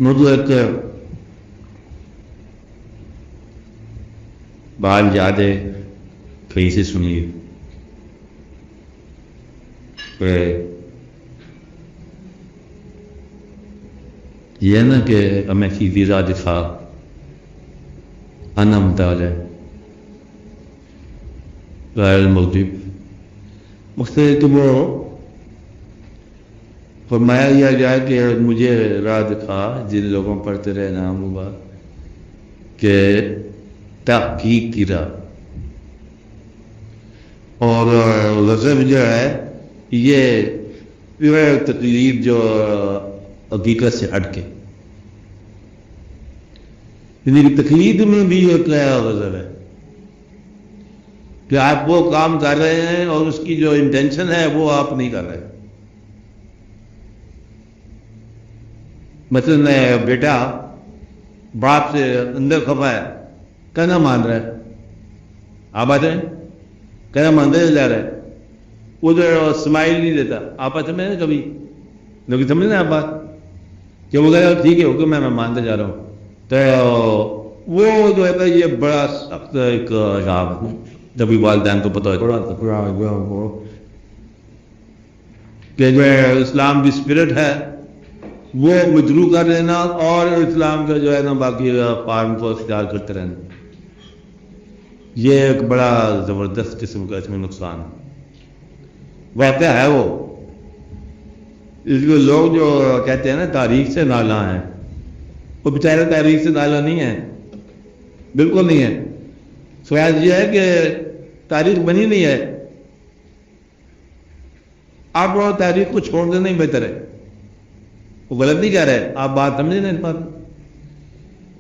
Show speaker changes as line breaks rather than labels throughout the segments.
مطلق بات یاد ہے کہیں سے سنی کہ یہ نا کہ ہمیں سیدھی راہ دکھا انا مطالع غیر المغضب مختلف وہ فرمایا یہ جائے کہ مجھے راہ دکھا جن لوگوں پر تیرے نام ہوا کہ تحقیق کی راہ، اور غضب جو ہے یہ تقریر جو حقیقت سے ہٹ کے، یعنی تقلید میں بھی ایک نیا غضب ہے کہ آپ وہ کام کر رہے ہیں اور اس کی جو انٹینشن ہے وہ آپ نہیں کر رہے. مثلا بیٹا باپ سے اندر خفا ہے، کہنا مان رہا ہے، آپ آتے ہیں کہنا مانتے جا رہا ہے، وہ جو اسمائل نہیں دیتا. آپ آتے میں کبھی لیکن سمجھ رہے ہیں آپ بات کہ وہ کہہ رہا ٹھیک ہے حکم ہے میں مانتے جا رہا ہوں، تو وہ جو ہے یہ بڑا سخت ایک عذاب ہے. جبھی والدین کو پتہ ہے کہ جو اسلام کی اسپرٹ ہے وہ وتھڈرو کر لینا اور اسلام کا جو ہے نا باقی فارم کو اختیار کرتے رہنا، یہ ایک بڑا زبردست قسم کا اس میں نقصان ہے. واقعہ ہے وہ اس کو لوگ جو کہتے ہیں نا تاریخ سے نالاں ہیں، وہ بیچارے تاریخ سے نالاں نہیں ہیں، بالکل نہیں ہے. سوال یہ ہے کہ تاریخ بنی نہیں ہے، آپ وہ تاریخ کو چھوڑ دینا ہی بہتر ہے. وہ غلط نہیں کہہ رہے، آپ بات سمجھیں نا اس بات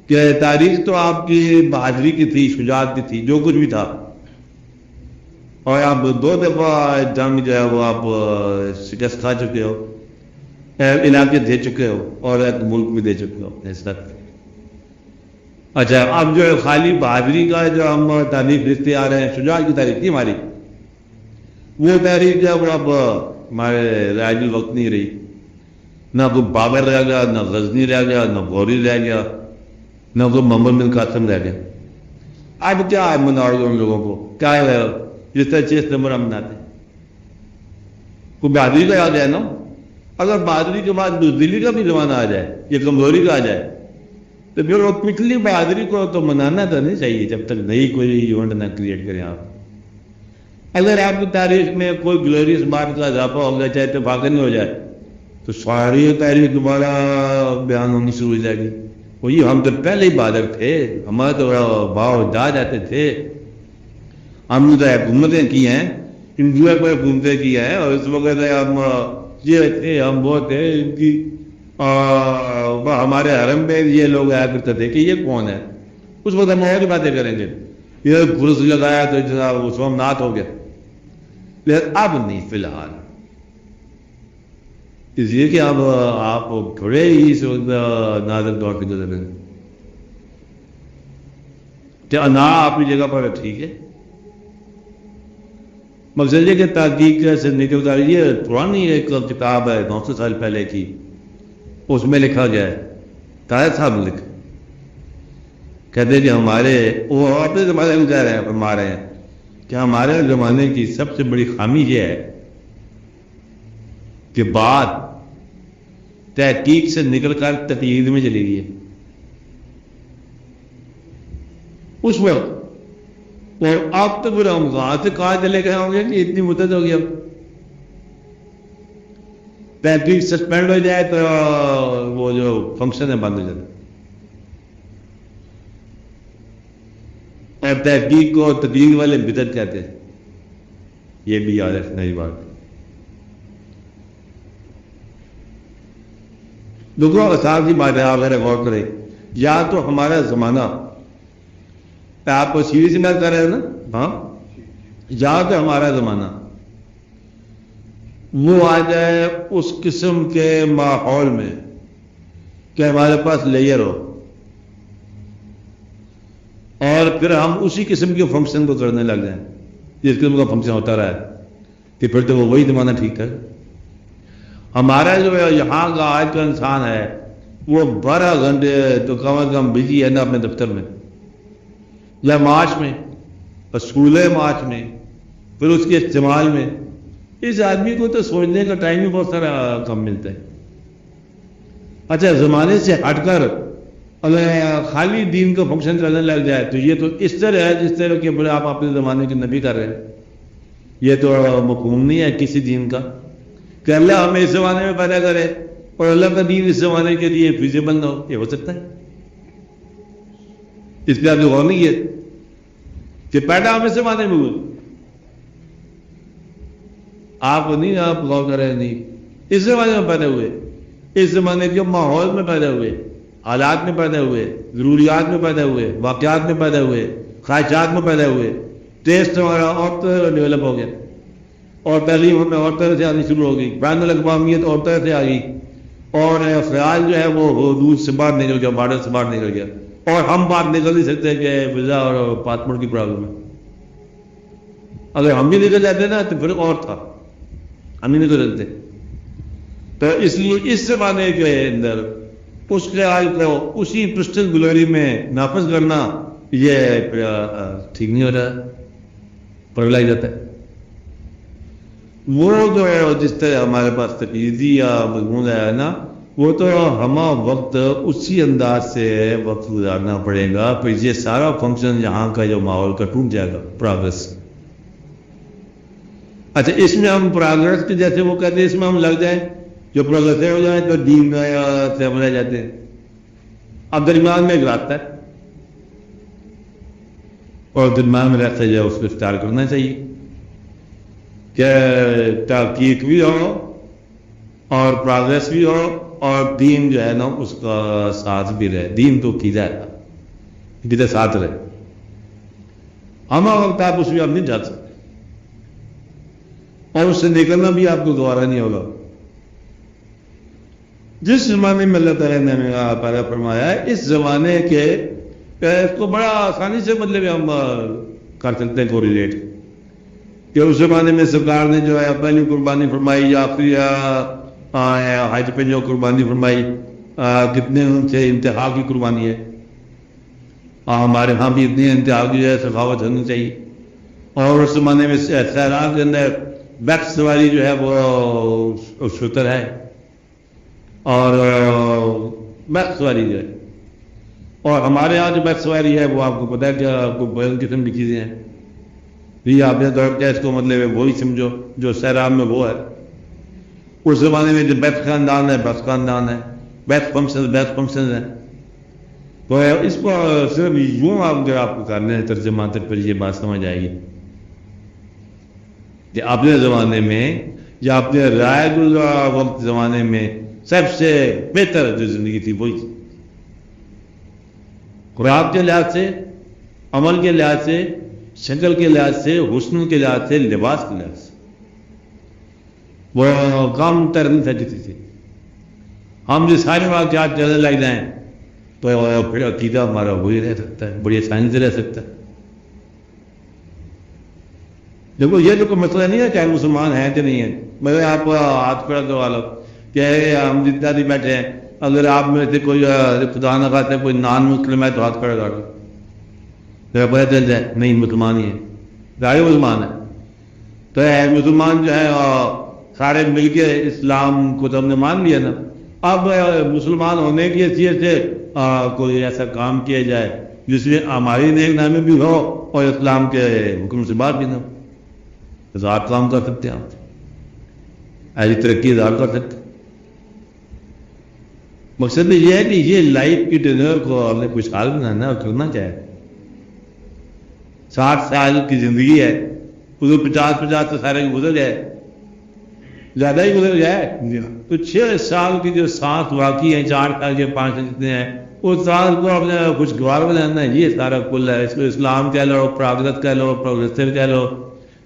کہ تاریخ تو آپ کی بہادری کی تھی، شجاعت کی تھی، جو کچھ بھی تھا، اور آپ 2 دفعہ جنگ جو ہے وہ آپ شکست کھا چکے ہو، علاقے دے چکے ہو اور ایک ملک بھی دے چکے ہو اس تک. اچھا اب جو خالی بہادری کا جو ہم تاریخ لکھتے آ رہے ہیں، شجاعت کی تاریخ تھی ہماری، وہ تاریخ جو اب ہمارے رائج الوقت نہیں رہی. نہ وہ بابر رہ گیا، نہ غزنی رہ گیا، نہ غوری رہ گیا، نہ وہ محمد بن قاسم رہ گیا. آج کیا ہے مناؤ ان لوگوں کو کیا ہے جس طرح 6 نمبر ہم مناتے ہیں؟ کوئی بہادری کا آ جائے نا، اگر بہادری کے بعد بزدلی کا بھی زمانہ آ جائے یا کمزوری کا آ جائے تو پھر وہ پچھلی بہادری کو تو منانا تو نہیں چاہیے جب تک نئی کوئی ایونٹ نہ کریٹ کریں آپ. اگر آپ کی تاریخ میں کوئی گلوریس بات کا اضافہ ہو گیا چاہے اتفاق نہیں ہو جائے تو ساری تاریخ دوبارہ بیان ہونی شروع ہو جائے گی. وہی ہم تو پہلے ہی بادر تھے، ہمارے تو باؤ جا جاتے تھے، ہم نے تو حکومتیں کی ہیں، انڈیا کو حکومتیں کی ہیں، اور اس وقت ہم یہ تھے ہم وہ تھے ان کی ہمارے حرم میں یہ لوگ آیا کرتے تھے کہ یہ کون ہے. اس وقت ہم اور باتیں کریں گے، یہ کرس لگایا تو اس وقت نات ہو گیا، لیکن اب نہیں فی الحال، اس لیے کہ اب آپ کھڑے ہی اس وقت نادر دور کے گزر رہے ہیں. نہ اپنی جگہ پر ٹھیک ہے، مقصد یہ کہ تحقیق سے نکل کر یہ پرانی ایک کتاب ہے 900 سال پہلے کی، اس میں لکھا گیا ہے، طاہر صاحب لکھ کہتے ہیں کہ ہمارے وہ اپنے زمانے میں کہہ رہے ہیں فرما رہے ہیں کہ ہمارے زمانے کی سب سے بڑی خامی یہ ہے کہ بات تحقیق سے نکل کر تقلید میں چلی گئی ہے. اس وقت اور آپ تک ہم وہاں سے کہاں چلے گئے ہوں گے کہ اتنی مدت ہوگی، اب تحقیق سسپینڈ ہو جائے تو وہ جو فنکشن ہے بند ہو جاتا. تحقیق کو تقلید والے بدعت کہتے ہیں، یہ بھی یاد رکھنا ہی بات. دوسرا آسان سی بات ہے، آپ میرے غور کریں، یا تو ہمارا زمانہ آپ کو سیریس میں کر رہے ہیں نا، ہاں، یا تو ہمارا زمانہ وہ آ جائے اس قسم کے ماحول میں کہ ہمارے پاس لیئر ہو اور پھر ہم اسی قسم کے فنکشن کو کرنے لگ جائیں جس قسم کا فنکشن ہوتا رہا ہے کہ پھر تو وہ وہی زمانہ ٹھیک ہے. ہمارا جو یہاں کا آج کا انسان ہے وہ 12 گھنٹے تو کم از کم بزی ہے نا اپنے دفتر میں یا معاش میں، اصول معاش میں، پھر اس کے استعمال میں. اس آدمی کو تو سوچنے کا ٹائم ہی بہت سارا کم ملتا ہے. اچھا زمانے سے ہٹ کر اگر خالی دین کا فنکشن چلنے لگ جائے تو یہ تو اس طرح ہے جس طرح کہ بولے آپ اپنے زمانے کے نبی کر رہے ہیں. یہ تو مفہوم نہیں ہے کسی دین کا کہ اللہ ہمیں اس زمانے میں پیدا کرے اور اللہ کا دین اس زمانے کے لیے فیزیبل نہ ہو. یہ ہو سکتا ہے؟ اس پہ آپ نے غور نہیں کیا کہ پیدا ہم اس زمانے میں ہوئے. آپ نہیں، آپ غور کر رہے نہیں. اس زمانے میں پیدا ہوئے، اس زمانے کے ماحول میں پیدا ہوئے، حالات میں پیدا ہوئے، ضروریات میں پیدا ہوئے، واقعات میں پیدا ہوئے، خواہشات میں پیدا ہوئے. ٹیسٹ ہمارا اور طرح ڈیولپ ہو گیا اور تعلیم ہمیں اور طرح سے آنی شروع ہو گئی، بین الاقوامیت اور طرح سے آ گئی اور خیال جو ہے وہ حدود سے باہر نکل گیا، بارڈر سے باہر نکل گیا. اور ہم بات نکل نہیں سکتے کہ ویزا اور پاسپورٹ کی پرابلم ہے. اگر ہم بھی نکل جاتے نا تو پھر اور تھا، ہم نہیں نکل سکتے. تو اس لیے اس زمانے کے اندر اس خیال کو اسی پرسٹل گلوری میں نافذ کرنا یہ ٹھیک نہیں ہو رہا، پگلا ہی جاتا ہے. وہ جو ہے جس طرح ہمارے پاس تقریری یا مضمون ہے نا، وہ تو ہما وقت اسی انداز سے وقت گزارنا پڑے گا. پھر یہ سارا فنکشن یہاں کا جو ماحول کا ٹوٹ جائے گا. پروگرس، اچھا اس میں ہم پروگرس کے جیسے وہ کہتے ہیں اس میں ہم لگ جائیں، جو پروگرس ہو جائیں تو دین سے ہم رہ جاتے ہیں. اب درمیان میں ایک راستہ ہے اور درمیان میں راستہ جو ہے اس کو اختیار کرنا چاہیے کہ تحقیق بھی ہو اور پروگرس بھی ہو اور دین جو ہے نا اس کا ساتھ بھی رہے. دین تو کی جائے جتنے ساتھ رہے. ہمارا وقت آپ اس میں آپ نہیں جا سکتے اور اس سے نکلنا بھی آپ کو گوارا نہیں ہوگا. جس زمانے میں اللہ تعالیٰ نے ہمیں پیدا فرمایا ہے اس زمانے کے اس کو بڑا آسانی سے مطلب ہم کر سکتے ہیں کو ریلیٹ کہ اس زمانے میں سرکار نے جو ہے پہلی قربانی فرمائی یا آخری حج پہ جو قربانی فرمائی کتنے ان سے انتہا کی قربانی ہے. ہمارے ہاں بھی اتنی انتہا کی جو ہے سخاوت ہونی چاہیے. اور اس زمانے میں سیراب کے اندر بیک سواری جو ہے وہ شتر ہے اور بیک سواری جو ہے، اور ہمارے یہاں جو بیک سواری ہے وہ آپ کو پتہ ہے کہ بیل قسم کی چیزیں ہیں. یہ آپ نے دور کیا اس کو مطلب وہی سمجھو جو سیراب میں وہ ہے. اس زمانے میں جو بیت خاندان ہے بیت خاندان ہے، بیت فنکشن ہے. تو اس کو صرف یوں آپ اگر آپ کو کرنے ہیں ترجمہ تو پھر یہ بات سمجھ آئے گی کہ اپنے زمانے میں یا اپنے رائے گزرا وقت زمانے میں سب سے بہتر جو زندگی تھی وہی تھی. خوراک کے لحاظ سے، عمل کے لحاظ سے، شکل کے لحاظ سے، حسن کے لحاظ سے، لباس کے لحاظ سے وہ کام تر نہیں سکتی تھی. ہم جو سارے واقعات چلنے لگ جائیں تو پھر عقیدہ ہمارا وہی رہ سکتا ہے، بڑی آسانی سے رہ سکتا ہے. دیکھو یہ تو کوئی مسئلہ نہیں ہے چاہے مسلمان ہیں کہ نہیں ہیں. میں آپ ہاتھ کھڑا کروا لو کہ ہم جتنا بھی بیٹھے ہیں اگر آپ میں سے کوئی خدا نہ خاصا کوئی نان مسلم ہے تو ہاتھ کھڑا کر دو، پتہ چل جائے نہیں مسلمان ہی ہے، ظاہر مسلمان ہے. تو مسلمان جو ہے سارے مل کے اسلام کو تو ہم نے مان لیا نا. اب مسلمان ہونے کی حیثیت سے کوئی ایسا کام کیا جائے جس میں ہماری نیک نامی بھی ہو اور اسلام کے حکم سے بات بھی نہ ہو، ہزار کام کر سکتے ہیں. آپ ایسی ترقی ہزار کر سکتے. مقصد یہ ہے کہ یہ لائف کی ڈنر کو ہم نے خوشحال بنانا اور کرنا چاہے. 60 سال کی زندگی ہے، اس 50 تو سارے گزر جائے، زیادہ ہی گزر جائے تو 6 سال کی جو 7 واقعی ہیں، 4 سال کے 5 جتنے ہیں اس سال کو اپنے خوشگوار بنانا ہے. یہ سارا کل ہے. اس کو اسلام کہہ لو، پراگرت کہہ لو، پروگریسو کہہ لو،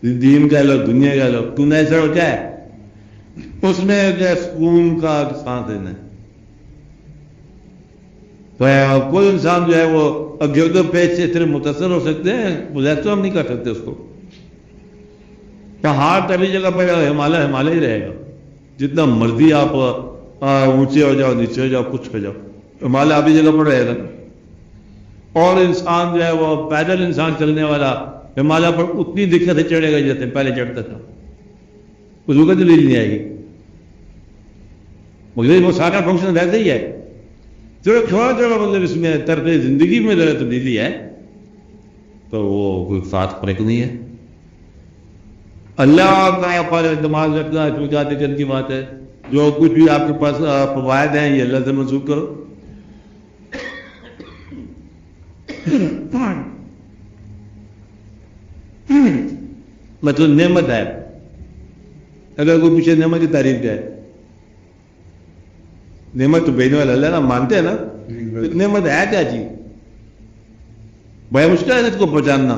دین کہہ لو، دنیا کہہ لو. تم نے ایسا ہو جائے اس میں جو سکون کا سانس دینا ہے. تو کوئی انسان جو ہے وہ گرد و پیش سے صرف متاثر ہو سکتے ہیں، مظاہر تو ہم نہیں کر سکتے اس کو. پہاڑ تلی جگہ پہ ہمالیہ ہی رہے گا. جتنا مرضی آپ اونچے ہو جاؤ نیچے ہو جاؤ کچھ ہو جاؤ ہمارا اپنی جگہ پر رہے گا. اور انسان جو ہے وہ پیدل انسان چلنے والا ہمالیہ پر اتنی دقت سے چڑھے گا جیسے پہلے چڑھتا تھا, اس کو دلیل نہیں آئے گی. مگر وہ سارا فنکشن ویسے ہی ہے, تھوڑا مطلب اس میں طرز زندگی میں ذرا تبدیلی ہے, تو وہ کوئی خاص فرق نہیں ہے. اللہ کا پر اعتماد رکھنا چوجات کرنے کی بات ہے. جو کچھ بھی آپ کے پاس فوائد ہیں یہ اللہ سے منسوخ کرو. مطلب نعمت ہے, اگر کوئی پیچھے نعمت کی تعریف ہے, نعمت تو بھیجنے والا اللہ نا, مانتے ہیں نا, نعمت ہے کیا چیز؟ بڑا مشکل ہے اس کو پہچاننا.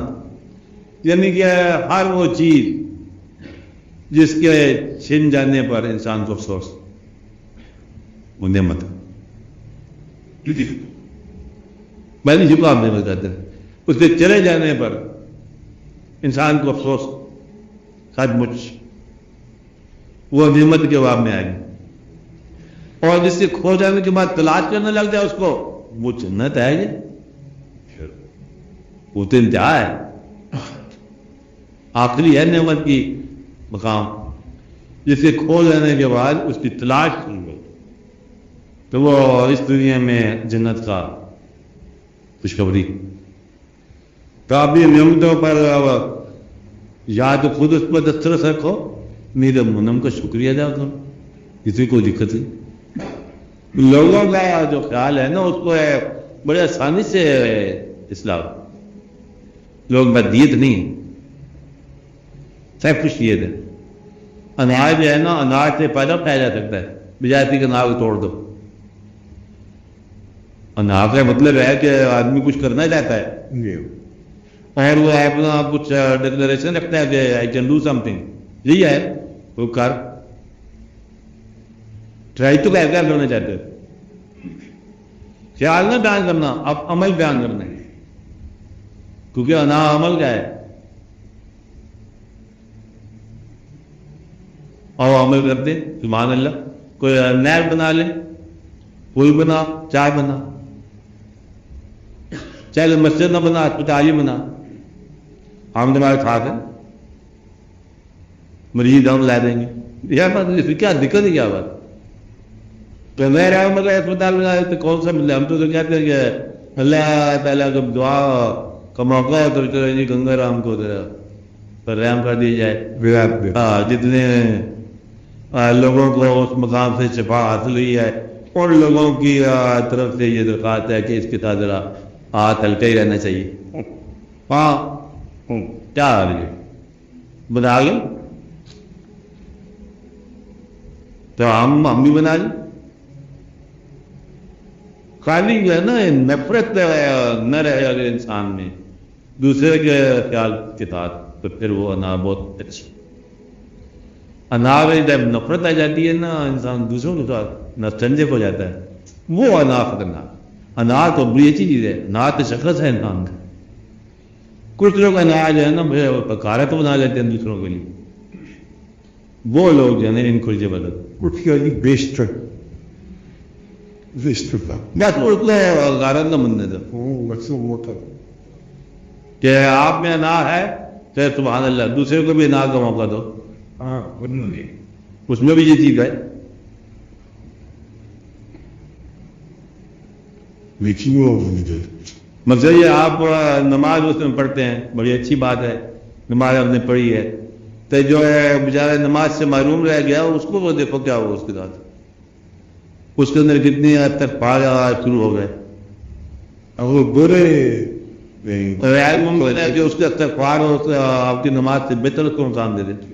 یعنی کہ ہر وہ چیز جس کے چھن جانے پر انسان کو افسوس, وہ نعمت ہے. میں نہیں جھکا آپ نعمت کہتے ہیں, اس کے چلے جانے پر انسان کو افسوس سچ مچ وہ نعمت کے باب میں آئے گی. اور جس کے کھو جانے کے بعد تلاش کرنے لگ جائے اس کو, وہ جنت ہے جی, وہ تو انتہا ہے, آخری ہے نعمت کی مقام. جس کے کھو جانے کے بعد اس کی تلاش کی گئی تو وہ اس دنیا میں جنت کا خوشخبری. تو آپ بھی نعمتوں پر یا تو خود اس پر دسترس رکھو, میرے منم کا شکریہ ادا کرو, کسی کو دقت نہیں. لوگوں کا جو خیال ہے نا اس کو بڑے آسانی سے اصلاح. لوگ بدیت نہیں, سب کچھ یہ ہے. اناج جو ہے نا اناج سے پیدا کھایا جا سکتا ہے, بجائے کہ اناج کو توڑ دو. اناج کا مطلب ہے کہ آدمی کچھ کرنا چاہتا ہے اور وہ اپنا کچھ ڈکلریشن رکھتا ہے کہ I can do some thing, یہی ہے وہ کر ٹرائی تو کیا کرنا چاہتے ہیں. خیال نہ بیان کرنا, اب عمل بیان کرنا ہے, کیونکہ انا عمل کا ہے. اور عمل کرتے سبحان اللہ. کوئی نہر بنا لے, پل بنا, چائے بنا, چاہے مسجد نہ بنا, اسپتال ہی بنا, ہم تمہارے ساتھ ہیں, مریض ہم لا دیں گے. یہ بات اس کیا دقت ہے, کیا بات؟ تو میں رہا مگر اسپتال بنا تو کون سا مل رہا؟ ہم تو کہتے ہیں کہ اللہ تعالیٰ کو دعا کا موقع ہو تو چلو جی گنگا رام کو پر رحم کر دی جائے. جتنے لوگوں کو اس مقام سے شفا حاصل ہوئی ہے ان لوگوں کی طرف سے یہ درخواست ہے کہ اس کے ساتھ ذرا ہاتھ ہلکا ہی رہنا چاہیے. ہاں کیا آ رہی ہے بنا لیں تو ہم بھی بنا لیں. خالی جو ہے نا نفرت نہ رہے اگر انسان میں دوسرے کے خیال کے ساتھ, تو پھر وہ انا بہت اچھی. انا میں جب نفرت آ جاتی ہے نا, انسان دوسروں کے ساتھ نستنجک ہو جاتا ہے, وہ انا خطرناک. انا تو بری اچھی چیز ہے, انا تو شخص ہے انسان کا. کچھ لوگ انا جو ہے نا پکارت بنا لیتے ہیں دوسروں کے لیے, وہ لوگ جو ہے نا ان کھلجے بدل غارت نہ بننے دو کہ آپ میں انا ہے تو سبحان اللہ, دوسرے کو بھی انا کا موقع دو. اس میں بھی یہ چیز ہے. مطلب یہ آپ نماز اس میں پڑھتے ہیں, بڑی اچھی بات ہے, نماز آپ نے پڑھی ہے, تو جو ہے بیچارہ نماز سے محروم رہ گیا اس کو وہ دیکھو کیا ہوا اس کے ساتھ. اس کے اندر کتنی حد تک پار شروع ہو گئے. وہ برے جو اس کے استغفار ہو آپ کی نماز سے بہتر اس کو نقصان دے دیتے.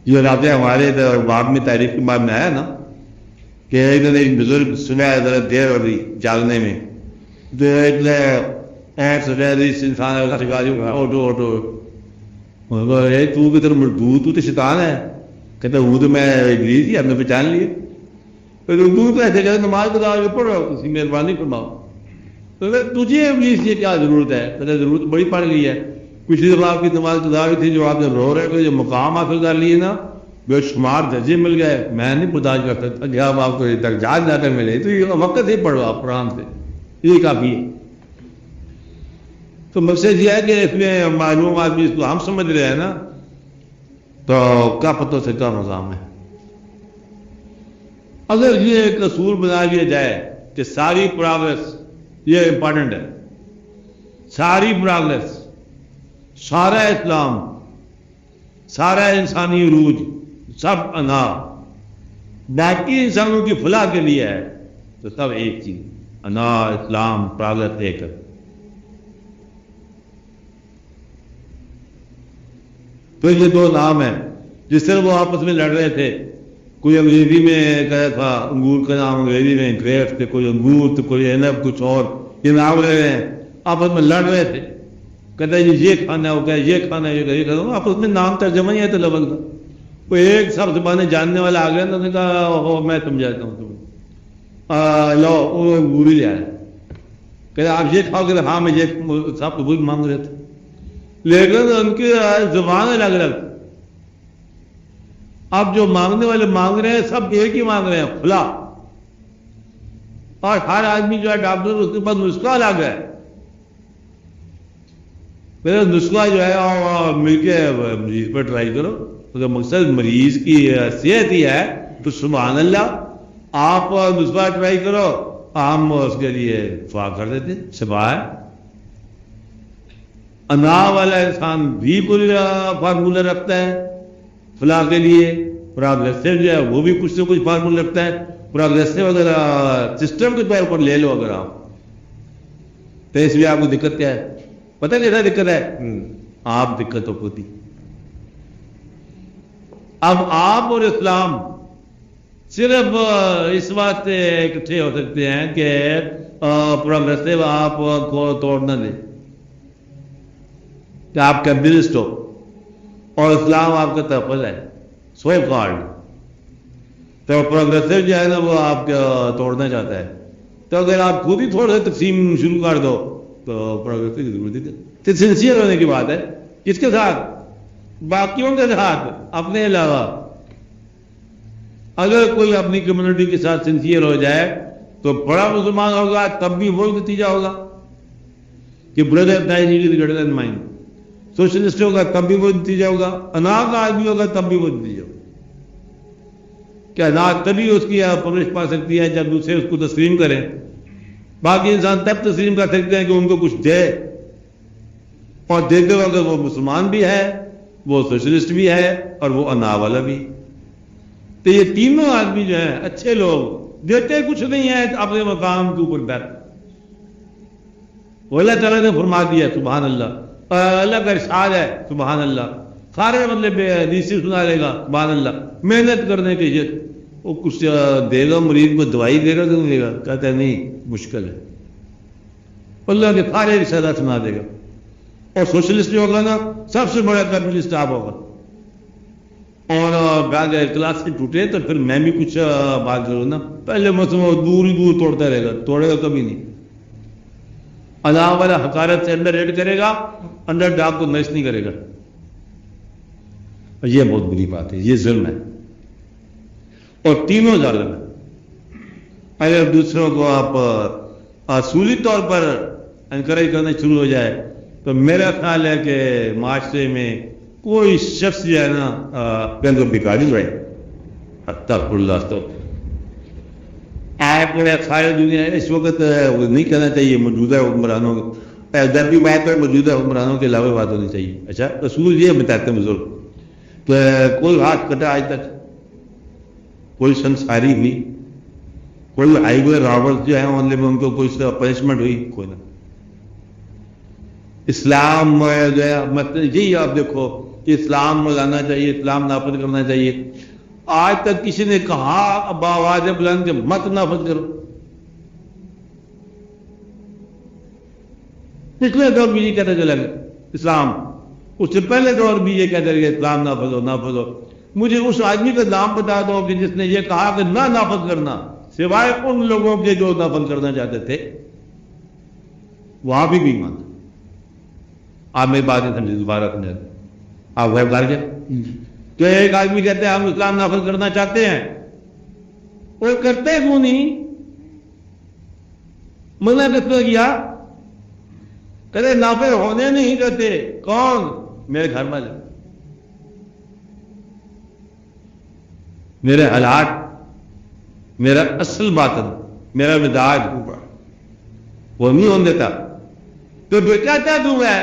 یہ واقعہ ہمارے باب میں تاریخ کے بعد میں آیا نا کہ ایک بزرگ سنا ذرا دیر ہو رہی جاگنے میں, انسان تو شیطان ہے, کہتے وہ تو میں ابلیس ہی, ہم نے پہچان لیے. تو ایسے کہتے نماز کو پڑھ رہا ہو, کسی مہربانی فرماؤ, تجھے ابلیس یہ کیا ضرورت ہے؟ کہتے ضرورت بڑی پڑ گئی ہے. پچھلی دفعہ آپ کی نماز گزار تھی جو آپ نے رو رہے تھے, جو مقام حاصل کر لیے نا بے شمار درجے مل گئے، میں نہیں برداشت کر سکتا کہ اب آپ کو یہ درجات زیادہ ملے تو یہ وقت ہی پڑھو آپ قرآن سے، یہ کافی ہے۔ تو مقصد یہ ہے کہ اس میں معلومات بھی اس کو ہم سمجھ رہے ہیں نا، تو کیا پتہ سے کیا نظام ہے۔ اگر یہ ایک اصول بنا لیا جائے کہ ساری پروگریس، یہ امپورٹنٹ ہے، ساری پروگریس، سارا اسلام، سارا انسانی عروج، سب انا باقی انسانوں کی فلاح کے لیے ہے، تو سب ایک چیز، انا، اسلام، پروگریس ایک ہے۔ تو یہ دو نام ہیں۔ جس طرح وہ آپس میں لڑ رہے تھے، کوئی انگریزی میں کہا تھا انگور کا نام انگریزی میں گریپس تھے، کوئی انگور تو کوئی عنب، کچھ اور، یہ نام لے رہے ہیں، آپس میں لڑ رہے تھے، کہتا ہے یہ کھانا ہے، وہ کہتا ہے یہ کھانا ہے، یہ کھانا ہے، آپس میں نام ترجمہ ہی ہے تو لفظ کا۔ کوئی ایک سب زبانیں جاننے والا آ گیا تو انہوں نے کہا میں سمجھاتا ہوں تمہیں، لو وہ انگور ہی لے آیا، کہتا آپ یہ کھاؤ گے؟ ہاں میں یہ سب تو وہی مانگ رہے تھے، لیکن ان کی زبان الگ الگ۔ اب جو مانگنے والے مانگ رہے ہیں سب ایک ہی مانگ رہے ہیں، کھلا، اور ہر آدمی جو ہے ڈاکٹر اس کے پاس نسخہ الگ ہے، میرا نسخہ جو ہے اور مل کے مریض پر ٹرائی کرو، اگر مقصد مریض کی صحت ہی ہے تو سبحان اللہ، آپ نسخہ ٹرائی کرو، ہم اس کے لیے دعا کر دیتے، شفا ہے۔ انا والا انسان بھی کوئی فارمولہ رکھتا ہے فلاح کے لیے، پروگریسو جو ہے وہ بھی کچھ سے کچھ فارمولہ رکھتا ہے، پروگریسو اگر سسٹم کے طور پر لے لو اگر آپ، تو اس لیے آپ کو دقت کیا ہے؟ پتہ نہیں کیا دقت ہے؟ آپ دقت تو ہوتی۔ اب آپ اور اسلام صرف اس بات سے اکٹھے ہو سکتے ہیں کہ پروگریسو آپ کو توڑ نہ دے، کہ آپ کمیونسٹ ہو اور اسلام آپ کا تحفظ ہے، سویپ کارڈ، تو پروگریسو جو ہے نا وہ آپ کا توڑنا چاہتا ہے، تو اگر آپ خود ہی تھوڑا سا تقسیم شروع کر دو تو پروگریسو کی ضرورت ہے۔ تو سنسیئر ہونے کی بات ہے، کس کے ساتھ؟ باقیوں کے ساتھ، اپنے علاوہ۔ اگر کوئی اپنی کمیونٹی کے ساتھ سنسیئر ہو جائے تو بڑا مسلمان ہوگا، تب بھی وہی نتیجہ ہوگا کہ brother Nigeria greater than mine. Socialist ہوگا تب بھی وہ نتیجہ ہوگا، اناج کا آدمی ہوگا تب بھی وہ نتیجہ ہوگا، کہ اناج تبھی اس کی پرورش پا سکتی ہے جب دوسرے اس کو تسلیم کریں، باقی انسان تب تسلیم کر سکتے ہیں کہ ان کو کچھ دے، اور دیتے ہوئے اگر وہ مسلمان بھی ہے، وہ سوشلسٹ بھی ہے، اور وہ انا والا بھی۔ تو یہ تینوں آدمی جو ہیں اچھے لوگ، دیتے کچھ نہیں ہیں اپنے مقام کے اوپر بیٹھ، وہ اللہ تعالیٰ نے فرما دیا، سبحان اللہ، اللہ کا ارشاد ہے، سبحان اللہ، سارے مطلب حدیث سنا لے گا، سبحان اللہ، محنت کرنے کے لیے وہ کچھ دے گا، مریض کو دوائی دے گا کہ نہیں دے گا؟ کہتا ہے نہیں، مشکل ہے، اللہ کے سارے ارشادات سنا دے گا۔ اور سوشلسٹ جو ہوگا نا، سب سے بڑا کمیونسٹ آپ ہوگا، اور بعد کلاس سے ٹوٹے تو پھر میں بھی کچھ بات کروں نا، پہلے مسئلہ دور ہی دور توڑتا رہے گا، توڑے گا کبھی نہیں، اللہ والا حقارت سے انڈر ریٹ کرے گا، انڈر ڈاگ کو نش نہیں کرے گا، اور یہ بہت بری بات ہے، یہ ظلم ہے، اور تینوں ظالم ہے۔ اگر دوسروں کو آپ اصولی طور پر انکریج کرنا شروع ہو جائے تو میرا خیال ہے کہ معاشرے میں کوئی شخص جو ہے نا اندر بھکاری رہے، استغفر اللہ۔ تو آپ ساری دنیا اس وقت نہیں کہنا چاہیے موجودہ حکمرانوں کو، جب بھی بات ہے موجودہ حکمرانوں کے علاوہ بات ہونی چاہیے۔ اچھا، اصول یہ بتاتے ہیں بزرگ کہ کوئی ہاتھ کٹا آج تک، کوئی سنساری ہوئی، کوئی ہائی وے رابرس جو ہیں ان کو کوئی پنشمنٹ ہوئی؟ کوئی نہ۔ اسلام جو ہے مطلب یہی آپ دیکھو کہ اسلام لانا چاہیے، اسلام نافذ کرنا چاہیے، آج تک کسی نے کہا بآواز بلند کہ مت نافذ کرو؟ پچھلے دور بھی یہ کہتا چلا گیا اسلام، اس سے پہلے دور بھی یہ کہتا گیا اسلام نافذ ہو، نافذ ہو۔ مجھے اس آدمی کا نام بتا دو کہ جس نے یہ کہا کہ نہ نافذ کرنا، سوائے ان لوگوں کے جو نافذ کرنا چاہتے تھے، وہاں بھی مانتا۔ آپ میری بات نہیں سمجھے، دوبارہ سمجھا آپ غیب کر کے جو ایک آدمی کہتے ہیں ہم اسلام نافذ کرنا چاہتے ہیں، وہ کرتے کیوں نہیں؟ منع کس نے کیا؟ کہتے نافذ ہونے نہیں دیتے۔ کون؟ میرے گھر والے، میرے حالات، میرا اصل باطن، میرا مزاج وہ نہیں ہونے دیتا۔ تو بیٹا کیا دوں ہے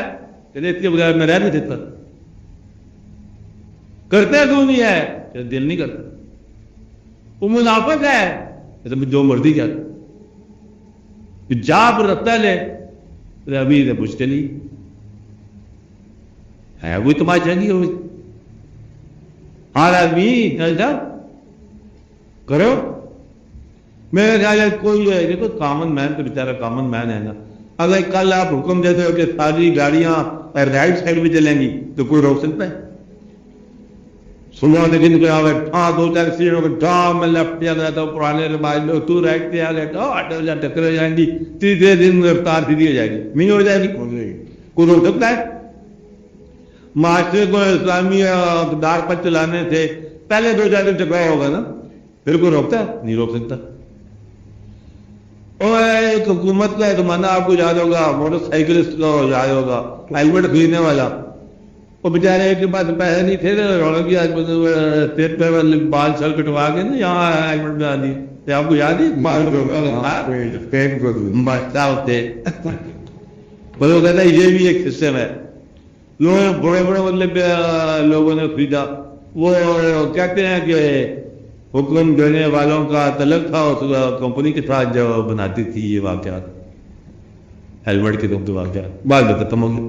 کہ اس کے بغیر میں رہ نہیں سکتا۔ کرتے کیوں نہیں ہے کہ دل نہیں کرتا۔ وہ منافق ہے کہ جو مرضی کیا جا پر رکھتا لے ابھی سے پوچھتے نہیں ہے وہی تمہاری چاہیے ہوئی ہر آدمی ایسا کرو۔ میرے خیال ہے کوئی ہے دیکھو کامن مین تو بیچارہ کامن مین ہے نا، اگر کل آپ حکم دیتے ہو کہ ساری گاڑیاں رائٹ سائڈ میں چلیں گی تو کوئی روک سکتا ہے؟ سنو لیکن کوئی آگے دو چار سیڑھوں کے میں لیفٹ پہ آ گیا تھا، پرانے رواج لوگ تو رائٹ پہ آ گیا ٹکر ہو جائیں گی، تیسرے دن رفتار سیدھی ہو جائے گی، نہیں ہو جائے گی؟ کوئی روک سکتا ہے؟ معاشرے کو اسلامی اقدار پر چلانے سے پہلے دو چار دن ٹکرایا ہوگا نا، پھر کوئی روکتا ہے؟ نہیں روک سکتا۔ اور ایک حکومت کا زمانہ آپ کو یاد ہوگا، موٹر سائیکلسٹ کا یاد ہوگا، ہیلمٹ خریدنے والا، وہ بیچارے کے پاس پیسے نہیں تھے، سٹیٹ پہ بال سال کٹوا کے نا یہاں ہیلمٹ میں آ دی، آپ کو یاد ہے؟ ہوتے وہ کہتا ہے یہ بھی ایک سسٹم ہے۔ لوگ بڑے بڑے مطلب لوگوں نے خریدا، وہ کہتے ہیں کہ حکم دینے والوں کا تعلق تھا اس کمپنی کے ساتھ جو بناتی تھی یہ واقعات، ہیلمٹ کے تم واقعات بعد میں ختم ہو گئے۔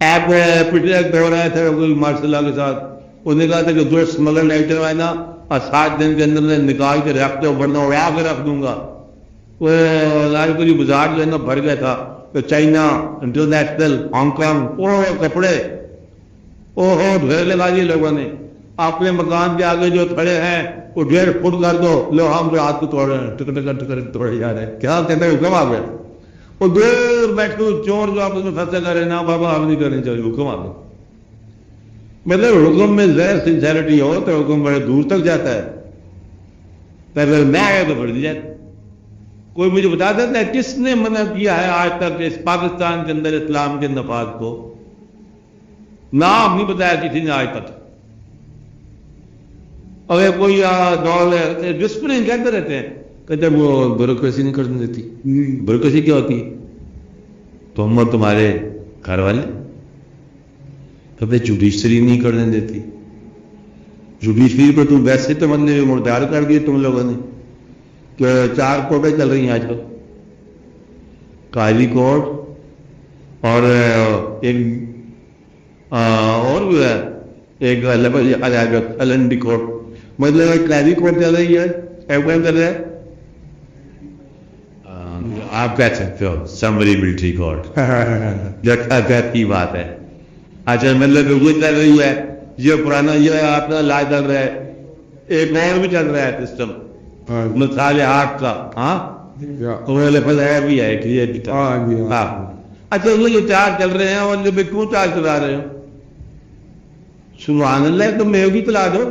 ایپ پٹیک ہو رہا تھا کوئی مارشل اللہ کے ساتھ، انہوں نے کہا تھا کہ جو اسمگل لائٹر ہے نا اور 7 دن کے اندر نکال کے رکھ دو ورنہ اڑا کے رکھ دوں گا۔ وہ لال پوری بازار جو ہے نا بھر گیا تھا، تو چائنا، انٹرنیشنل، ہانگ کانگ، وہ کپڑے وہ ڈھیر لگا دیے لوگوں نے۔ اپنے مکان کے آگے جو کھڑے ہیں وہ 1.5 فٹ کر دو، لو ہم رات کو توڑ رہے ہیں، ٹکر توڑے جا رہے ہیں، کیا کہتے ہیں حکم آ گیا۔ وہ دور بیٹھ کے چور جو آپ اس میں فیصلہ کرے نا بابا ہم نہیں کرنی چاہیے، حکم آ گیا۔ مطلب حکم میں زیر سنسیرٹی ہو تو حکم بڑے دور تک جاتا ہے، پہلے میں آیا تو بڑھ جاتا۔ کوئی مجھے بتا دیتا ہے کس نے منع کیا ہے آج تک اس پاکستان کے اندر اسلام کے نفاذ کو؟ نام نہیں بتایا کسی نے آج تک۔ اگر کوئی دور ڈسپلن کہتے رہتے ہیں، کہتے وہ بیوروکریسی نہیں کرنے دیتی۔ بیوروکریسی کیا ہوتی ہے؟ تم اور تمہارے گھر والے کبھی جوڈیشری نہیں کرنے دیتی۔ جوڈیشری پر تم ویسے تو بندے مردار کر دیے تم لوگوں نے کہ 4 کورٹیں چل رہی ہیں آج کل، قاضی کورٹ اور ایک اور بھی ہے ایک ایل این ڈی کورٹ، مطلب قاضی کورٹ چل رہی ہے، چل رہا ہے، آپ کہہ سکتے ہو سمری ملٹری کورٹ کی بات ہے۔ اچھا مطلب وہ چل رہی ہے، یہ پرانا یہ اپنا لا چل رہا ہے، ایک اور بھی چل رہا ہے سسٹم مثال آگ کا، ہاں بھی ہے کہ اچھا وہ جو 4 چل رہے ہیں اور جو کیوں 4 چلا رہے ہو؟ سبحان اللہ، تو میں بھی چلا دو۔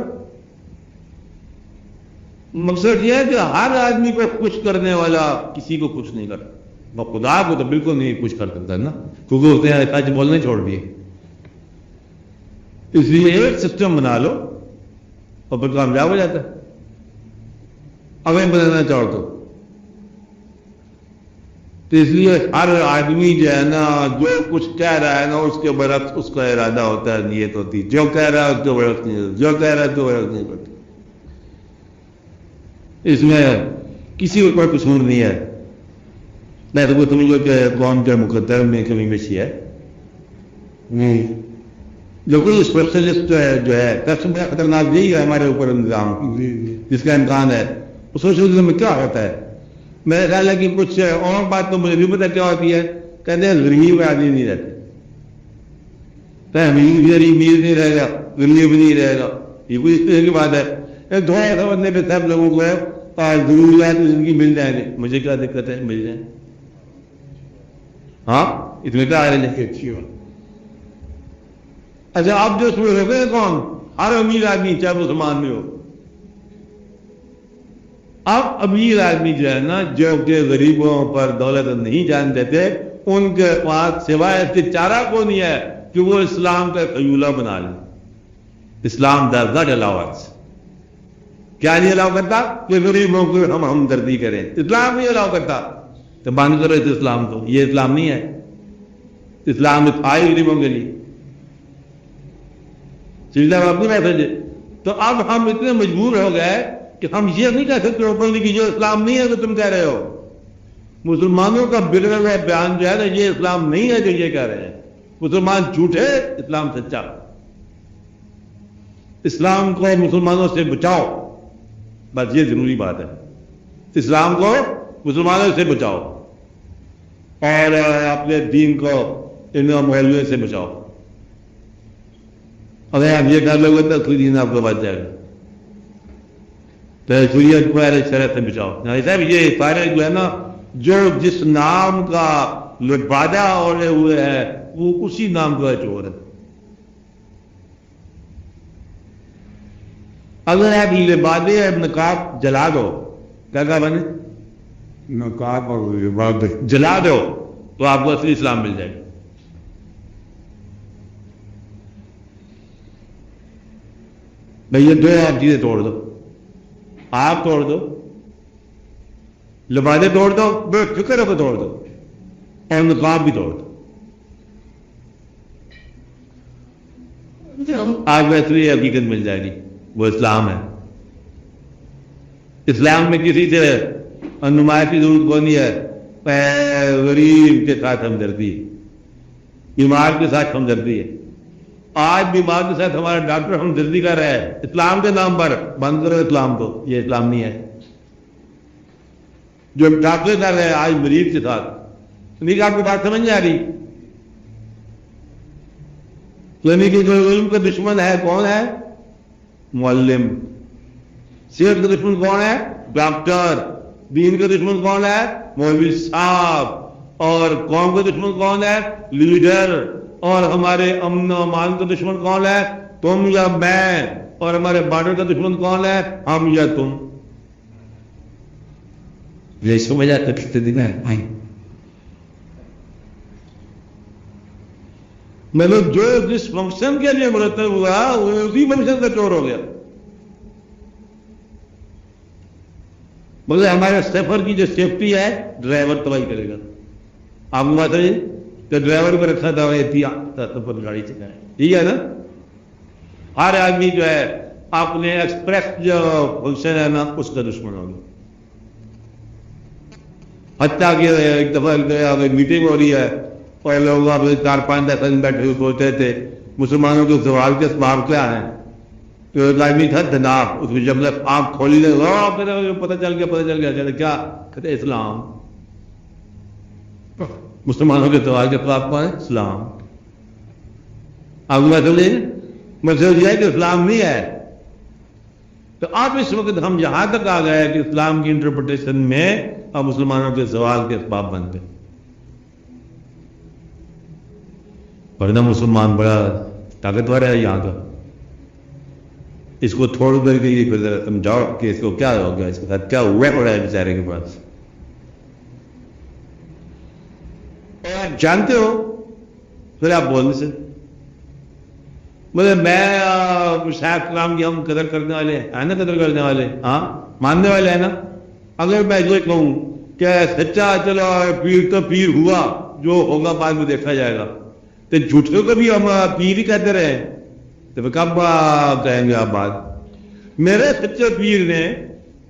مقصد یہ ہے کہ ہر آدمی کو خوش کرنے والا کسی کو خوش نہیں کرتا، خدا کو تو بالکل نہیں خوش کر سکتا نا، کیونکہ اس نے سچ بولنے چھوڑ دیے۔ اس لیے ایک سسٹم بنا لو اور پھر کامیاب ہو جاتا ہے۔ اگر بدلنا چاہو تو اس لیے ہر آدمی جو ہے نا جو کچھ کہہ رہا ہے نا اس کے برعکس اس کا ارادہ ہوتا ہے، نیت ہوتی ہے، جو کہہ رہا ہے اس کے برعکس نہیں ہوتا، جو کہہ رہا ہے اس کے برعکس نہیں ہوتا۔ اس میں کسی کو کوئی قصور نہیں ہے، میں تو وہ سمجھو کہ قوم کے مقدر میں کمی بیشی ہے، جو کوئی اسپیشلسٹ جو ہے قسم خطرناک یہی ہے ہمارے اوپر نظام جس کا امکان ہے، اس سوشلزم میں کیا ہوتا ہے؟ میرے خیال ہے کہ کچھ اور بات تو مجھے بھی پتہ کیا ہوتی ہے، کہتے ہیں غریب آدمی نہیں رہتے، امیر نہیں رہے گا، غریب نہیں رہے گا، یہ کوئی اس طرح کی بات ہے؟ دعا سمجھنے پہ سب لوگوں کو ہے ضرور ہے تو زندگی مل جائیں گے، مجھے کیا دقت ہے مل جائیں، ہاں اس میں کیا آ رہے ہیں؟ اچھا آپ جو سن رہے ہیں کون؟ ہر امیر آدمی چاہے مسلمان میں ہو. اب امیر آدمی جو ہے نا، جو کہ غریبوں پر دولت نہیں جان دیتے، ان کے پاس سوائے اس کے چارہ کو نہیں ہے کہ وہ اسلام کا قیولہ بنا لیں. اسلام does not allow us. کیا نہیں الاؤ کرتا؟ کہ غریبوں کو ہم ہمدردی کریں. اسلام نہیں الاؤ کرتا. تو بند کرو اس اسلام کو. یہ اسلام نہیں ہے. اسلام تھا ہی غریبوں کے لیے. اسلام اپنی میسج ہے. تو اب ہم اتنے مجبور ہو گئے کہ ہم یہ نہیں کہہ سکتے اوپنلی کہ جو اسلام نہیں ہے تو تم کہہ رہے ہو. مسلمانوں کا بگڑا ہوا بیان جو ہے نا، یہ اسلام نہیں ہے جو یہ کہہ رہے ہیں. مسلمان جھوٹے، اسلام سچا. اسلام کو مسلمانوں سے بچاؤ، بس یہ ضروری بات ہے. اسلام کو مسلمانوں سے بچاؤ اور اپنے دین کو ان محلے سے بچاؤ. اگر آپ یہ کر لو گے تو دین آپ کو بچ جائے گا. تو شریعت کو شرط سے بچاؤ. صاحب یہ سارے جو ہے نا، جو جس نام کا لبادہ اوڑے ہوئے ہے وہ اسی نام کا چور ہے. اگر آپ لبادے نقاب جلا دو، کیا بنے؟
نقاب اور لبادے
جلا دو تو آپ کو اصلی اسلام مل جائے گا. بھئی یہ دو آپ چیزیں توڑ دو. آپ توڑ دو، لبادے توڑ دو، بے فکر ہو کے توڑ دو، اور نقاب بھی توڑ دو. آج ویسے ہی حقیقت مل جائے گی، وہ اسلام ہے. اسلام میں کسی سے نمائش کی ضرورت کو نہیں ہے. غریب کے ساتھ ہمدردی ہے، بیمار کے ساتھ ہمدردی ہے. آج بیمار کے ساتھ ہمارا ڈاکٹر ہمدردی کر رہا ہے اسلام کے نام پر. بند کرو اسلام کو، یہ اسلام نہیں ہے. جو ڈاکٹر کر رہے ہیں آج مریض کے ساتھ، نہیں کہ آپ کو بات سمجھ نہیں آ رہی؟ کلینک جو علم کا دشمن ہے کون ہے؟ معلم. صحت کا دشمن کون ہے؟ ڈاکٹر. دین کا دشمن کون ہے؟ مولوی صاحب. اور قوم کا دشمن کون ہے؟ لیڈر. اور ہمارے امن و امان کا دشمن کون ہے؟ تم یا میں. اور ہمارے بارڈر کا دشمن کون ہے؟ ہم یا تم. یہ سمجھ آتا کتنے دن ہے؟ مطلب جو جس فنکشن کے لیے مرتب ہوا وہ اسی فنکشن کا چور ہو گیا. مگر ہمارے سفر کی جو سیفٹی ہے ڈرائیور تباہی کرے گا. آپ کو بات ہے تو ڈرائیور کو رکھا تھا سفر گاڑی چلائے. ٹھیک ہے نا؟ ہر آدمی جو ہے اپنے ایکسپریس جو فنکشن ہے نا اس کا دشمن ہوگا. حتیٰ کہ ایک دفعہ میٹنگ ہو رہی ہے اور لوگ 4-5 دن بیٹھے ہوئے سوچتے تھے مسلمانوں کے سوال کے اسباب کیا ہیں. تو ایک آدمی تھا دناب، اس میں جب آنکھ کھولی لے پتہ چل گیا کیا کہتے اسلام. مسلمانوں کے سوال کے اسباب کون ہے؟ اسلام. آپ مسئلہ یہ ہے کہ اسلام نہیں ہے. تو آپ اس وقت ہم یہاں تک آ گئے کہ اسلام کی انٹرپریٹیشن میں اب مسلمانوں کے سوال کے اسباب بن گئے. ورنہ مسلمان بڑا طاقتور ہے یہاں کا. اس کو تھوڑی دیر کے لیے سمجھاؤ کہ اس کو کیا ہو گیا، اس کے ساتھ کیا ہوا پڑا ہے بیچارے کے پاس. جانتے ہو پھر آپ بولنے سے مطلب میں شاید کلام کی ہم قدر کرنے والے ہیں نا، قدر کرنے والے، ہاں ماننے والے ہیں نا. اگر میں یہ کہوں کہ سچا چلو پیر تو پیر ہوا، جو ہوگا بعد میں دیکھا جائے گا، تو جھوٹوں کو بھی ہم پیر ہی کہتے رہے تو کب کہیں گے آپ بات؟ میرے سچے پیر نے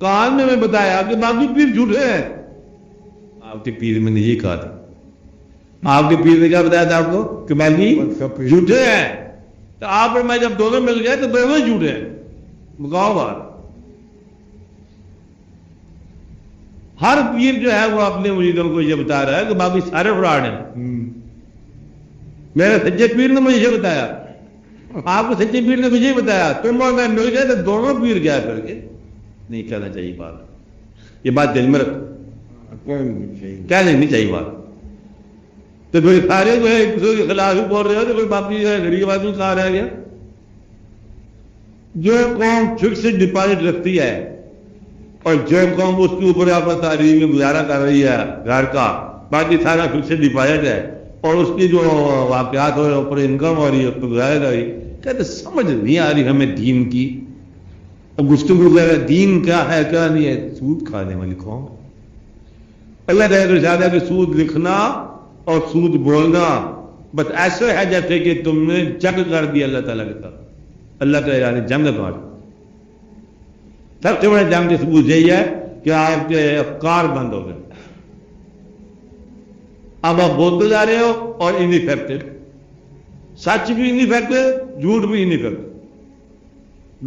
کان میں بتایا کہ باقی پیر جھوٹے ہیں. آپ کے پیر میں نے یہ کہا تھا. آپ کے پیر نے کیا بتایا تھا آپ کو کہ باقی جھوٹے ہیں. تو آپ اور میں جب دونوں مل گئے تو دونوں جھوٹے ہیں. بتاؤ بات. ہر پیر جو ہے وہ اپنے مریدوں کو یہ بتا رہا ہے کہ باقی سارے فراڈ ہیں. میرے سچے پیر نے مجھے یہ بتایا، آپ کو سچے پیر نے مجھے بتایا، تم اور میں مل گئے تو دونوں پیر گیا کر کے. نہیں کہنا چاہیے بات. یہ بات دل میں رکھ، کہنے نہیں چاہیے بات. تو پھر سارے جو ہے ایک دوسرے کے خلاف ہی بول رہے ہو تو کوئی باقی جو ہے غریب آدمی کہاں رہ گیا؟ جو قوم فکس ڈپازٹ رکھتی ہے اور جو قوم اس کے اوپر اپنا تعلیم میں گزارا کر رہی ہے گھر کا، باقی سارا فکس ڈپازٹ ہے اور اس کی جو واقعات ہو اوپر انکم ہو رہی ہے اس کو گزارا کر رہی، کہتے سمجھ نہیں آ رہی ہمیں دین کی. اب گفتگو وغیرہ دین کیا ہے کیا نہیں ہے، سود کھانے والی قوم. اللہ تعالیٰ کا ارشاد ہے کہ سود لکھنا اور سود بولنا بس ایسے ہے جیسے کہ تم نے جنگ کر دیا اللہ تعالیٰ کے ساتھ. اللہ تعالیٰ نے جنگ کر، سب سے بڑا جنگ کا ثبوت یہی ہے کہ آپ کے افکار بند ہو گئے. اب آپ بولتے جا رہے ہو اور انفیکٹڈ، سچ بھی انفیکٹڈ، جھوٹ بھی انفیکٹڈ.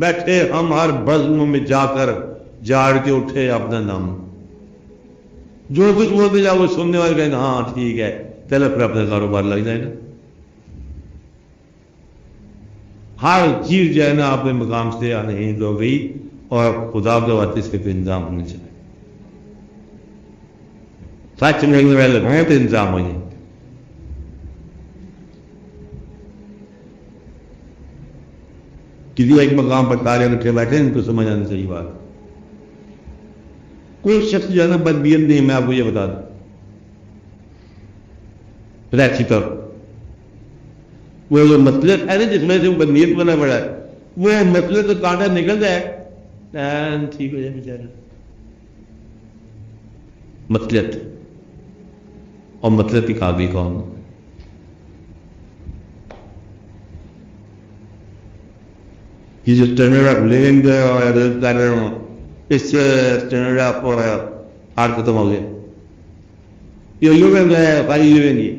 بیٹھے ہم ہر بزم میں جا کر جاڑ کے اٹھے اپنا نام، جو کچھ بولتے جاؤ وہ سننے والے کہیں ہاں ٹھیک ہے چلو پھر اپنا کاروبار لگ جائے گا. ہر چیز جو ہے نا اپنے مقام سے نہیں ہو گئی اور خدا کے واسطے اس کے پہ انتظام ہونے چاہیے. سچ ملنے والے ہیں تو انتظام ہو جائے. کسی ایک مقام پر تارے رکھے بیٹھے ان کو سمجھ آنا چاہیے بات. کوئی شخص جو ہے نا بدبیت نہیں، میں آپ کو یہ بتا دوں اچھی طور وہ مسئلہ ہے نا جس میں سے بدنیت بنا پڑا ہے، وہ مسئلے تو کانٹا نکل جائے ٹھیک ہو جائے بیچارہ. مسلط اور مسلط کی کھا گئی قوم. یہ جو اسٹینڈرڈ آف لیونگ کر رہے ہوں اس سے اسٹینڈرڈ آف آر ختم ہو گیا. یہ لیونگ ہے بھائی لیونگ ہی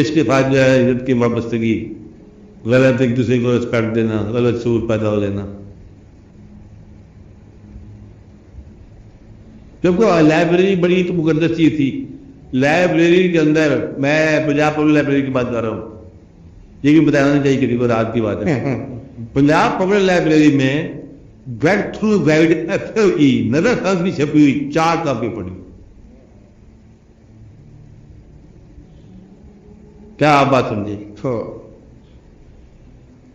اس کے بعد جو ہے عزت کی وابستگی، غلط ایک دوسرے کو رسپیکٹ دینا، غلط سور پیدا ہو دینا. کیونکہ لائبریری بڑی تو مقدس چیز تھی. لائبریری کے اندر میں پنجاب پبلک لائبریری کی بات کر رہا ہوں، یہ بھی بتانا نہیں چاہیے کسی کو رات کی بات ہے. پنجاب پبلک لائبریری میں گیٹ تھرو گائیڈ FOE نظر ثاقب کی چھپی ہوئی 4 کاپی پڑھی. کیا آپ بات سمجھے؟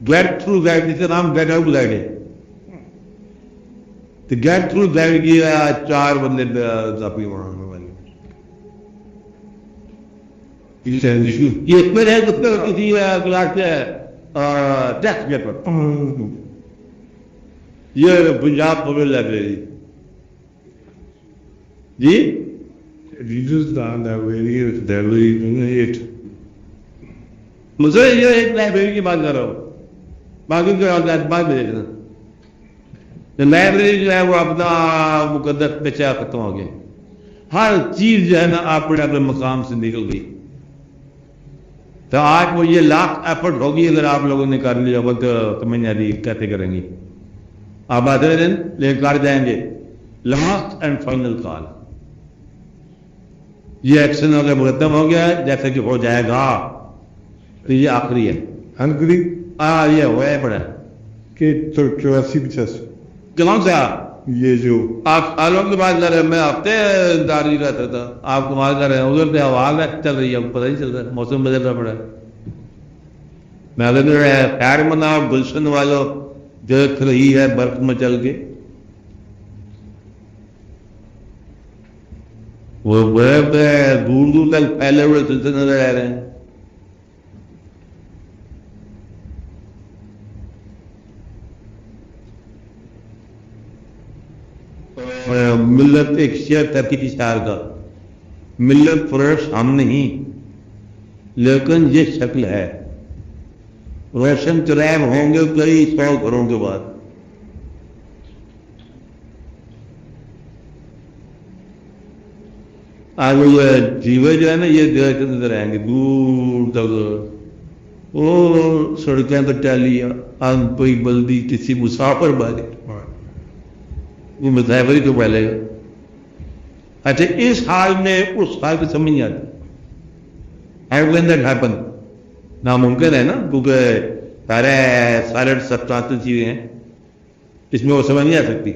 گیٹ تھرو گائیڈ جس کا نام گیٹ آؤٹ گائیڈ ہے، تو گیٹ تھرو گائیڈ کی 4 بندے کاپی بنانے والے. یہ اس میں ہے کسی کلاس سے ٹیکسٹ پیپر. یہ پنجاب پبلک لائبریری جی مجھے یہ ایک لائبریری کی بات کر رہا ہوں، باقی بعد میں دیکھنا. لائبریری جو ہے وہ اپنا مقدس پیچھا ختم ہو گیا. ہر چیز جو ہے نا اپنے مقام سے نکل گئی. تو آج وہ یہ لاکھ ایفرٹ ہوگی اگر آپ لوگوں نے کر لیا وقت سمجھ نہیں آتی کیسے کریں گے. آپ آتے دن لے کر جائیں گے لاسٹ اینڈ فائنل کال. یہ ایکشن اگر مرتب ہو گیا ہے جیسے کہ ہو جائے گا تو یہ آخری ہے.
انکری
یہ ہوا ہے بڑا
کہ 84-85
کون سا
یہ جو
آپ سالوں کی بات کر رہے ہیں. میں ہفتے داری رہتا تھا، آپ کو بات کر رہے ہیں ادھر پہ ہوا چل رہی ہے، پتہ نہیں چل رہا، موسم بدل رہا پڑا ہے. میں اگر خیر منا گلشن والوں دیکھ رہی ہے برف میں چل کے، وہ برف دور دور تک پھیلے ہوئے سلسلے نظر آ رہے ہیں. ملت ایک شعر ترکی شعر کا، ملت پرش ہم نہیں لیکن یہ شکل ہے، روشن چراغ ہوں گے کئی 100 گھروں کے بعد. آج جیوے جو ہے نا یہ دیکھ نظر آئیں گے دور تک. وہ سڑکیں تو ٹہلی ان کوئی بلدی کسی مسافر بارے وہ مسافری تو پہلے. اچھا اس حال میں اس حال کو سمجھ نہیں آتی. How can that happen؟ ناممکن ہے نا، کیونکہ سارے سب چیزیں ہیں اس میں وہ سمجھ نہیں آ سکتی.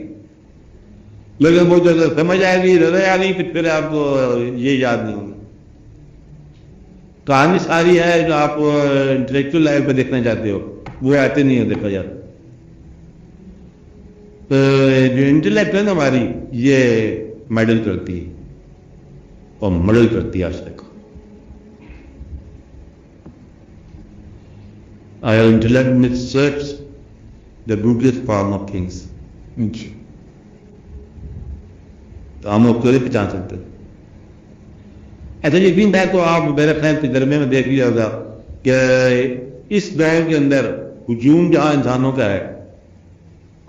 لیکن وہ جب سمجھ آئے گی رضا آ گئی پھر آپ کو یہ یاد نہیں ہوگا. کہانی ساری ہے جو آپ انٹلیکچوئل لائف پہ دیکھنا چاہتے ہو وہ آتے نہیں ہے دیکھا جاتا. تو جو انٹلیکٹ ہے نا ہماری یہ میڈل کرتی ہے اور مڈل کرتی ہے آج تک. Our intellect missearches the brutest form of things. تو ہم کو نہیں پہچان سکتے. ایسا یقین ہے تو آپ میرے خیال تجربے میں دیکھ لیا ہوگا کہ اس دور کے اندر ہجوم جہاں انسانوں کا ہے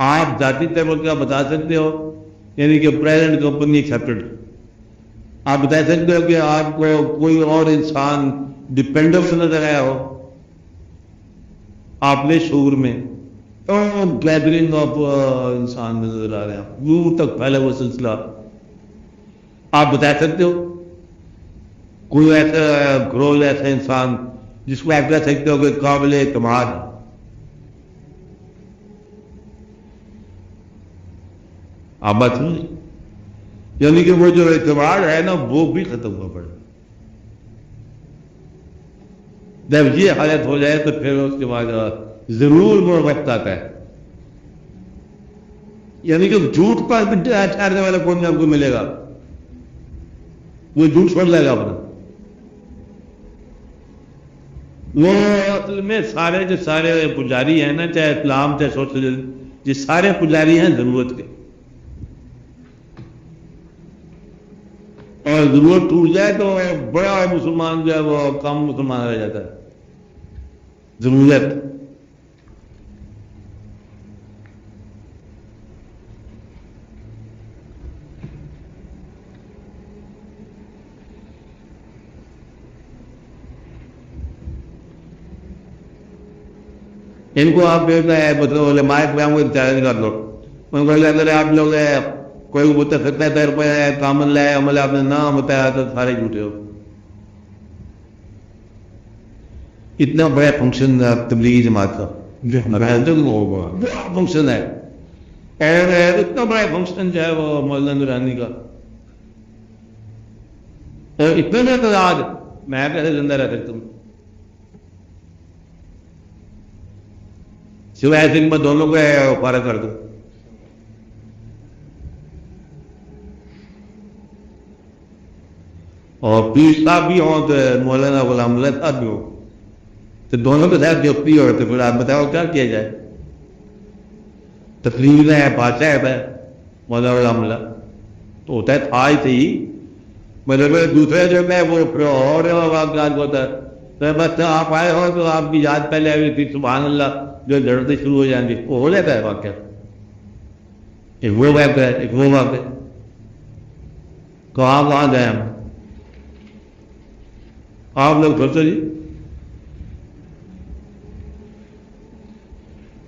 آپ ذاتی طور پر کیا بتا سکتے ہو یعنی کہ پریزنٹ کمپنی ایکسیپٹڈ آپ بتا سکتے ہو کہ آپ کو کوئی اور انسان ڈپینڈنٹ نظر آیا ہو آپ نے شعور میں گیدرنگ آف انسان نظر آ رہے ہیں دور تک پھیلا وہ سلسلہ آپ بتا سکتے ہو کوئی ایسا گروہ ایسا انسان جس کو آپ کہہ سکتے ہو کہ قابل اعتماد ہے. آپ بات سنیں یعنی کہ وہ جو اعتماد ہے نا وہ بھی ختم ہوا پڑے. جب یہ حالت ہو جائے تو پھر اس کے بعد ضرور وہ وقت آتا ہے یعنی کہ جھوٹ پر ٹھہرنے والا کون آپ کو ملے گا وہ جھوٹ چھوڑ لے گا اپنا. وہ اصل میں سارے جو سارے پجاری ہیں نا چاہے اسلام چاہے سوشلزم یہ سارے پجاری ہیں ضرورت کے اور ضرورت ٹوٹ جائے تو بڑا مسلمان جو ہے وہ کم مسلمان رہ جاتا ہے. ضرورت ان کو آپ دیکھتا ہے مطلب علماء کرام کو چیلنج کر لو ان کو اگر آپ لوگ کوئی متفقہ طور پہ کام اللہ عمل آپ نے نہ بتایا تو سارے جھوٹے ہو. اتنا بڑا فنکشن تبلیغی جماعت کا فنکشن ہے اتنا بڑا فنکشن جو ہے وہ مولانا نورانی کا اتنے میں تعداد میں کیسے زندہ رہ سکتا ہوں سوائے ایسے میں دونوں کو فارغ کر دوں. اور پیر صاحب بھی ہوں تو مولانا غلام اللہ صاحب بھی ہوں تو دونوں کے ساتھ جوتی ہو تو پھر آپ بتاؤ کیا کیا جائے. تقریر ہے بادشاہ ہے مولانا غلام اللہ تو ہوتا ہے تھا ہی صحیح مطلب دوسرے جو ہے وہ پھر اور واقعات ہوتا ہے تو بس آپ آئے ہو تو آپ کی یاد پہلے آئی تھی سبحان اللہ جو لڑتے شروع ہو جائیں گے وہ ہو جاتا ہے واقعہ. ایک وہ واقعہ ہے ایک وہ واقعہ کہاں گئے ہم آپ لوگ سوچو جی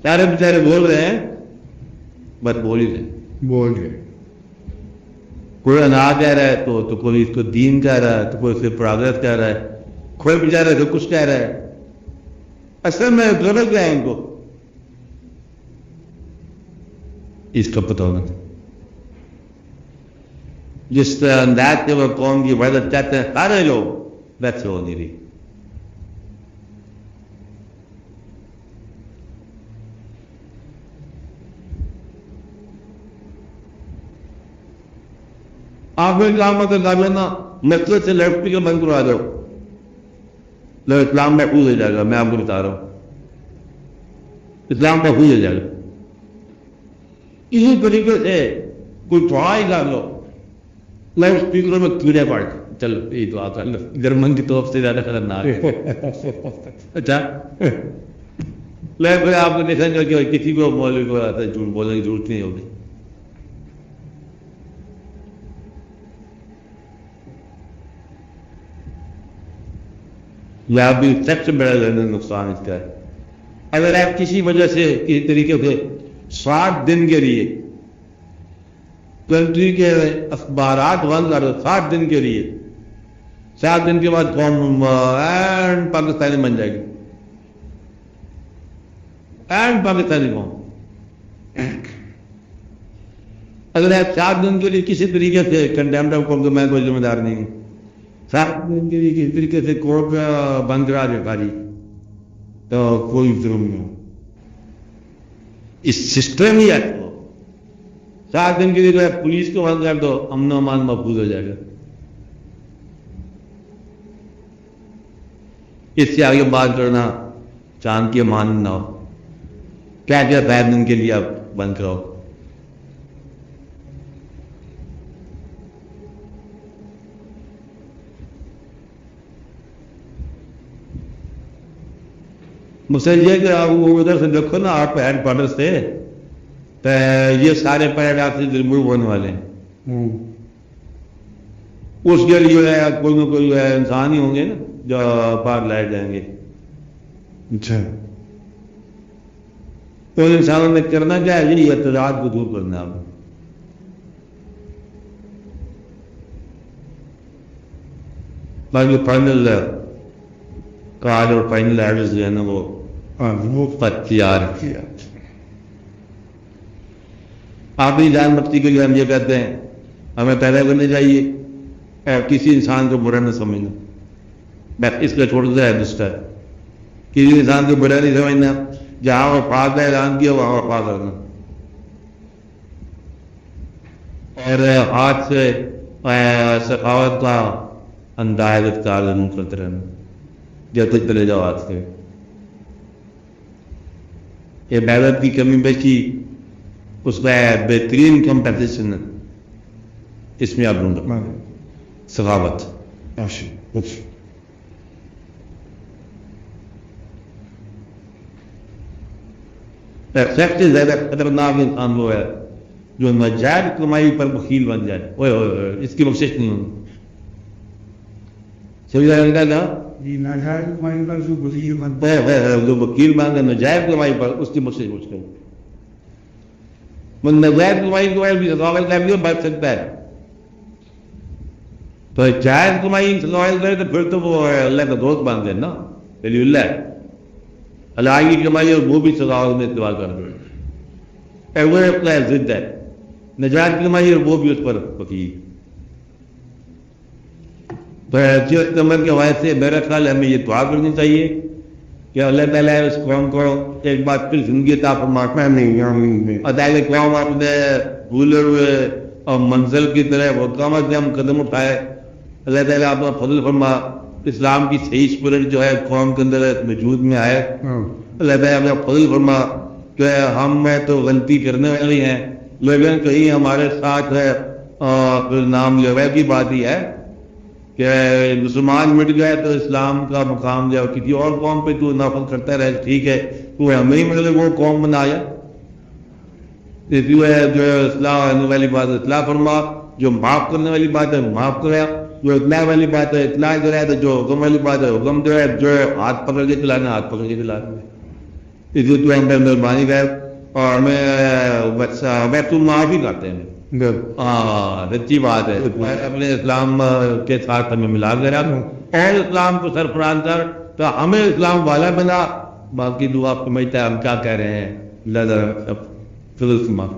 سارے بیچارے بول رہے ہیں بس بول ہی رہے
بول گئے
کوئی اناج کہہ رہا ہے تو کوئی اس کو دین کہہ رہا ہے تو کوئی اس کو پروگریس کہہ رہا ہے کوئی بیچارے تو کچھ کہہ رہا ہے. اصل میں ضرورت ہے ان کو اس کا پتہ ہونا جس انداز کے وہ قوم کی مدد چاہتے ہیں سارے لوگ ویسے ہو نہیں رہی. آپ اسلام نا مسئلے سے لڑکی کا بند کروا دو لو اسلام محفوظ ہو جائے گا. میں آپ کو بتا رہا ہوں اسلام محفوظ ہو جائے گا. اسی طریقے سے کوئی دعا ہی کر لو لائف اسپیکروں میں کیڑے پڑ چلو یہ دعا کر لو جرمن کی طرف سے زیادہ خطرناک ہے. اچھا پھر آپ کو دیکھا جائے کہ کسی کو مولوی کو جھوٹ بولنے کی ضرورت نہیں ہوگی. یا بھی سب سے بڑا نقصان اس کا ہے اگر آپ کسی وجہ سے کسی طریقے سے 60 دن کے لیے کنٹری کے اخبارات بند کر دو 60 دن کے لیے 7 دن کے بعد قوم اینڈ پاکستانی بن جائے گی اینڈ پاکستانی قوم. اگر آپ 7 دن کے لیے کسی طریقے سے کنڈیمڈ آف قوم تو میں کوئی ذمہ دار نہیں ہوں 7 دن کے لیے کس طریقے سے کورٹ بند کرا دے جی تو کوئی ظلم نہیں ہو. اس سسٹم ہی ہے تو 7 دن کے لیے جو ہے پولیس کو بند کر دو، امن و امان محفوظ ہو جائے گا. اس سے آگے بات کرنا چاند کی امان نہ ہو. کیا 7 دن کے لیے آپ بند کراؤ. مجھ سے یہ کہ آپ ادھر سے دیکھو نا، آپ ہیڈ کوارٹر سے تو یہ سارے پیڈ آپ سے ریموو ہونے والے ہیں. اس کے لیے جو ہے کوئی نہ کوئی جو ہے انسان ہی ہوں گے نا جو باہر لائے جائیں گے.
اچھا
تو ان انسانوں نے کرنا کیا ہے، یہ اعتراض کو دور کرنا. آپ باقی فائنل کارڈ اور فائنل ایڈریس جو ہے نا وہ
وہ
تیار کیا. اپنی جان بخشی کے لیے ہم یہ کہتے ہیں ہمیں پیدا کرنے چاہیے کسی انسان کو برا نہ سمجھنا. بس اس کا چھوڑ دیا ہے دوسرا، کسی انسان کو برا نہیں سمجھنا. جہاں وفات کا اعلان کیا وہاں وفا کرنا، اور ہاتھ سے سخاوت کا انداز اختیار ضرور کرتے رہنا جب تک چلے جاؤ ہاتھ سے. یہ محنت کی کمی بیشی اس کا بہترین کمپنسیشن اس میں آپ ڈھونڈو سخاوت. سب سے زیادہ خطرناک انسان وہ ہے جو ناجائز کمائی پر بخیل بن جائے. اوئے ہوئے اس کی بخشش نہیں ہوگی.
جی ناجائز کمائی پر جو وکیل بنتا
جو وکیل بن گئے ناجائز کمائی پر اس کی بخشش مشکل. ناجائز کمائی کو بھی سخاوت کر بھی بچ سکتا ہے، تو جائز کمائی سخاوت کرے تو پھر تو وہ اللہ کا دوست بن گئے نا. ولی اللہ اللہ کی کمائی اور وہ بھی سخاوت میں اتباع کر دے. وہ اپنا ضد ہے نجات کی کمائی اور وہ بھی اس پر وکیل. جس نمبر کے حوالے سے میرا خیال ہمیں یہ دعا کرنی چاہیے کہ اللہ تعالیٰ اس قوم کو ایک بات پھر زندگی عطا فرماتا نہیں. ادائے قوم اپنے بھولے ہوئے اور منزل کی طرح وہ قامت سے ہم قدم اٹھائے. اللہ تعالیٰ اپنا فضل فرما، اسلام کی صحیح اسپرٹ جو ہے قوم کے اندر وجود میں آئے. اللہ تعالیٰ اپنا فضل فرما کہ ہم میں تو غلطی کرنے والی ہیں لیکن کہیں ہمارے ساتھ ہے نام لیوا کی بات ہی ہے کہ مسلمان مٹ گئے تو اسلام کا مقام جو کسی اور قوم پہ تو نافذ کرتا رہے. ٹھیک ہے تو ہمیں ہی مطلب وہ قوم بنایا. اس لیے جو اصلاح ہونے والی بات اصلاح فرما، جو معاف کرنے والی بات ہے معاف کرے، جو اطلاع والی بات ہے اطلاع کرے، تو جو حکم والی بات ہے حکم جو ہے ہاتھ پکڑ کے چلانا ہاتھ پکڑ کے چلانا. اس لیے تو ہم پہ مہربانی کر اور ہمیں تو معاف ہی کرتے ہیں. ہاں سچی بات ہے. اپنے اسلام کے ساتھ ہمیں ملا کر اور اسلام کو سرفراز کر تو ہمیں اسلام والا بنا. باقی دعا سمجھتا ہے ہم کیا کہہ رہے ہیں. اللہ فضل سے معاف.